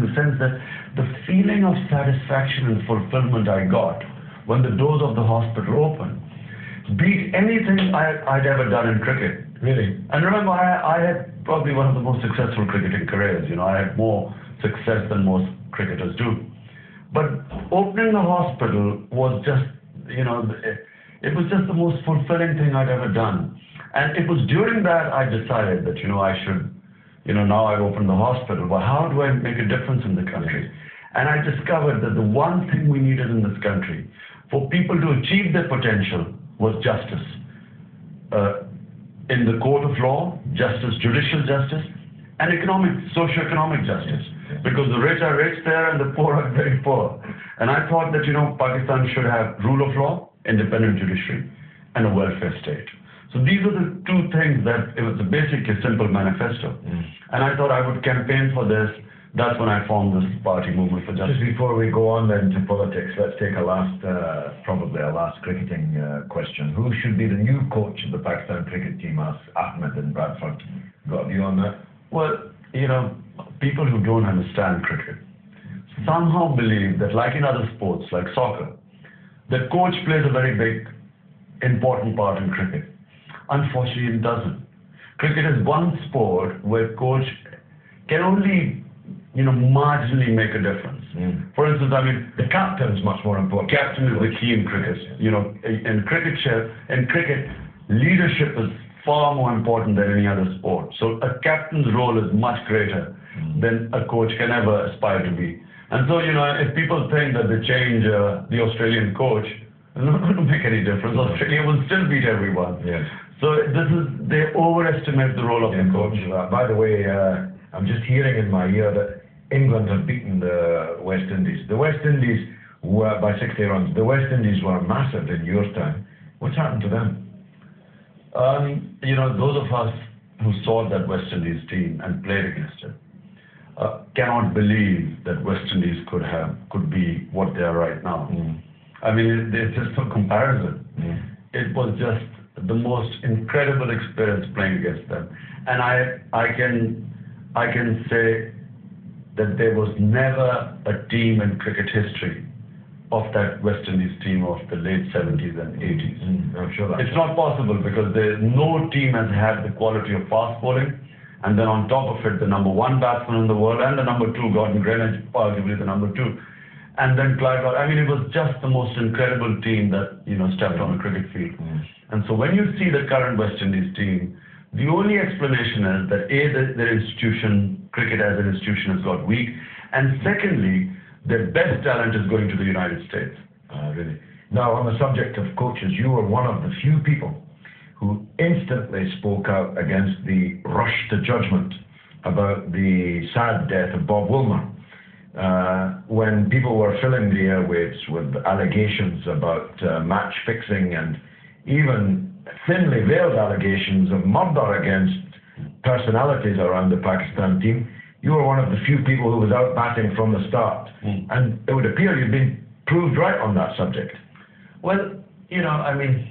in the sense that the feeling of satisfaction and fulfillment I got when the doors of the hospital opened beat anything I'd ever done in cricket. Really? And remember, I had probably one of the most successful cricketing careers. You know, I had more success than most cricketers do. But opening the hospital was just, you know, it was just the most fulfilling thing I'd ever done. And it was during that I decided that, you know, I should, you know, now I've opened the hospital, but how do I make a difference in the country? And I discovered that the one thing we needed in this country for people to achieve their potential was justice. In the court of law, justice, judicial justice, and economic, socio-economic justice. Because the rich are rich there and the poor are very poor. And I thought that, you know, Pakistan should have rule of law, independent judiciary, and a welfare state. So these are the two things that, it was basically a simple manifesto. And I thought I would campaign for this. That's when I formed this party, Movement for Justice. Just before we go on then to politics, let's take a last, probably a last cricketing question. Who should be the new coach of the Pakistan cricket team? Asked Ahmed in Bradford. Got a view on that? Well, you know, people who don't understand cricket somehow believe that, like in other sports, like soccer, the coach plays a very big, important part in cricket. Unfortunately, it doesn't. Cricket is one sport where coach can only, you know, marginally make a difference. For instance, I mean, the captain is much more important. Captain is the key in cricket. You know, in cricket, leadership is far more important than any other sport. So a captain's role is much greater than a coach can ever aspire to be. And so, you know, if people think that they change the Australian coach, it's not going to make any difference. Australia will still beat everyone. Yes. So they overestimate the role of the coach. By the way, I'm just hearing in my ear that England have beaten the West Indies. The West Indies were by 60 runs. The West Indies were massive in your time. What's happened to them? You know, those of us who saw that West Indies team and played against it cannot believe that West Indies could be what they are right now. I mean, it's just for comparison. It was just the most incredible experience playing against them. And I can say that there was never a team in cricket history of that West Indies team of the late 70s and 80s. I'm sure that's it's not possible because no team has had the quality of fast bowling, and then on top of it, the number one batsman in the world and the number two, Gordon Greenidge, arguably the number two. And then Clive, I mean, it was just the most incredible team that, you know, stepped on a cricket field. And so when you see the current West Indies team, the only explanation is that their institution, cricket as an institution, has got weak, and secondly, their best talent is going to the United States. Really. Now, on the subject of coaches, you were one of the few people who instantly spoke out against the rush to judgment about the sad death of Bob Woolmer. When people were filling the airwaves with allegations about match fixing and even thinly veiled allegations of murder against personalities around the Pakistan team, you were one of the few people who was out batting from the start. And it would appear you've been proved right on that subject. Well, you know, I mean,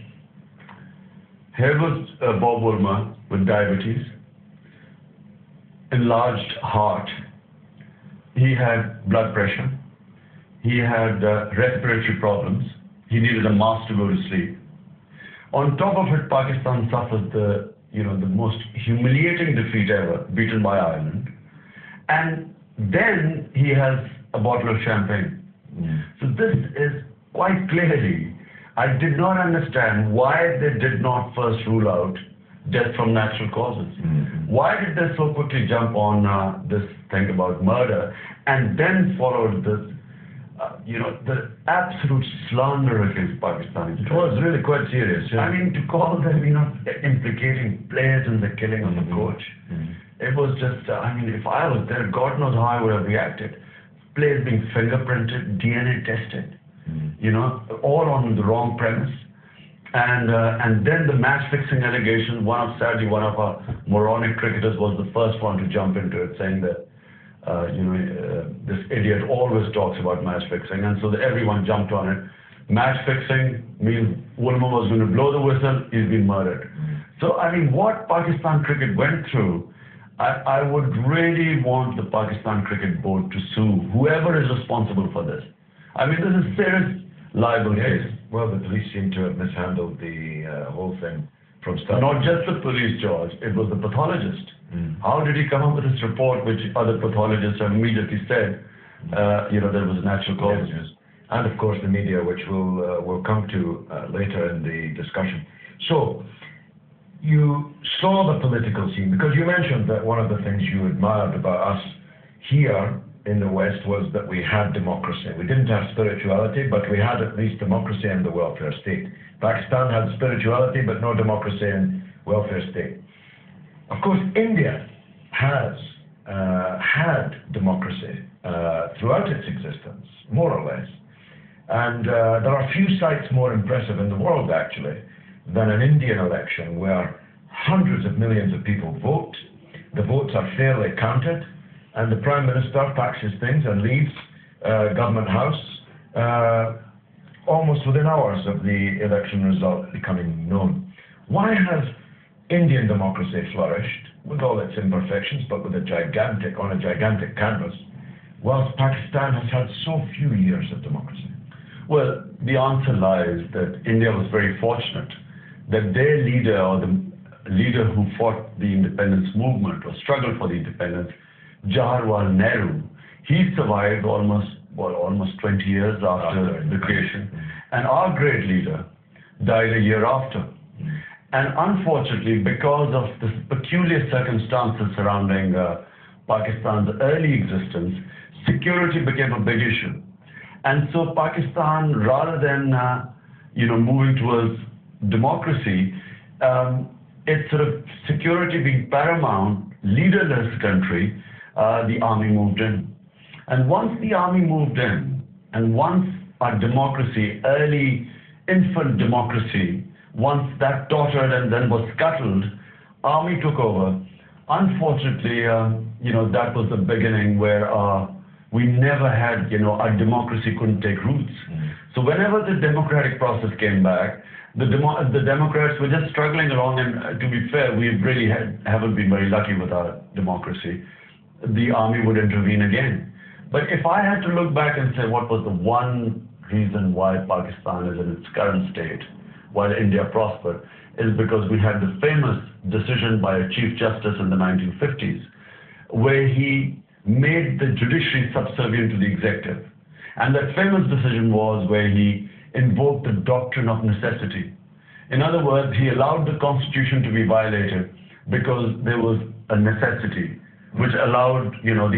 here was Bob Woolmer with diabetes, enlarged heart. He had blood pressure. He had respiratory problems. He needed a mask to go to sleep. On top of it, Pakistan suffered the most humiliating defeat ever, beaten by Ireland. And then he has a bottle of champagne. So this is quite clearly, I did not understand why they did not first rule out death from natural causes. Why did they so quickly jump on this thing about murder and then followed this, the absolute slander against Pakistanis? It was really quite serious. Yeah. I mean, to call them, implicating players in the killing of the coach. It was just, I mean, if I was there, God knows how I would have reacted. Players being fingerprinted, DNA tested, all on the wrong premise. And then the match-fixing allegations, one of our moronic cricketers was the first one to jump into it, saying that, this idiot always talks about match-fixing, and so everyone jumped on it. Match-fixing means Woolmer was going to blow the whistle, he's been murdered. So, I mean, what Pakistan cricket went through, I would really want the Pakistan Cricket Board to sue whoever is responsible for this. I mean, this is serious libel case. Well, the police seem to have mishandled the whole thing from start. Not just the police, George. It was the pathologist. How did he come up with this report, which other pathologists have immediately said, there was natural causes? Yes. And of course the media, which we'll come to later in the discussion. So, you saw the political scene, because you mentioned that one of the things you admired about us here in the West was that we had democracy. We didn't have spirituality, but we had at least democracy and the welfare state. Pakistan had spirituality, but no democracy and welfare state. Of course, India has had democracy throughout its existence, more or less. And there are few sites more impressive in the world, actually, than an Indian election where hundreds of millions of people vote, the votes are fairly counted, and the Prime Minister packs his things and leaves Government House almost within hours of the election result becoming known. Why has Indian democracy flourished, with all its imperfections, but on a gigantic canvas, whilst Pakistan has had so few years of democracy? Well, the answer lies that India was very fortunate that their leader, or the leader who fought the independence movement or struggled for the independence, Jawaharlal Nehru, he survived almost 20 years after the creation. And our great leader died a year after. And unfortunately, because of the peculiar circumstances surrounding Pakistan's early existence, security became a big issue. And so Pakistan, rather than moving towards democracy, its sort of security being paramount, leaderless country, the army moved in. And once the army moved in, and once our democracy, early infant democracy, once that tottered and then was scuttled, army took over. Unfortunately, that was the beginning where we never had, our democracy couldn't take roots. So whenever the democratic process came back, the Democrats were just struggling along, and to be fair, we really haven't been very lucky with our democracy. The army would intervene again. But if I had to look back and say what was the one reason why Pakistan is in its current state, while India prospered, is because we had the famous decision by a Chief Justice in the 1950s, where he made the judiciary subservient to the executive. And that famous decision was where he invoked the doctrine of necessity. In other words, he allowed the constitution to be violated because there was a necessity, which allowed, the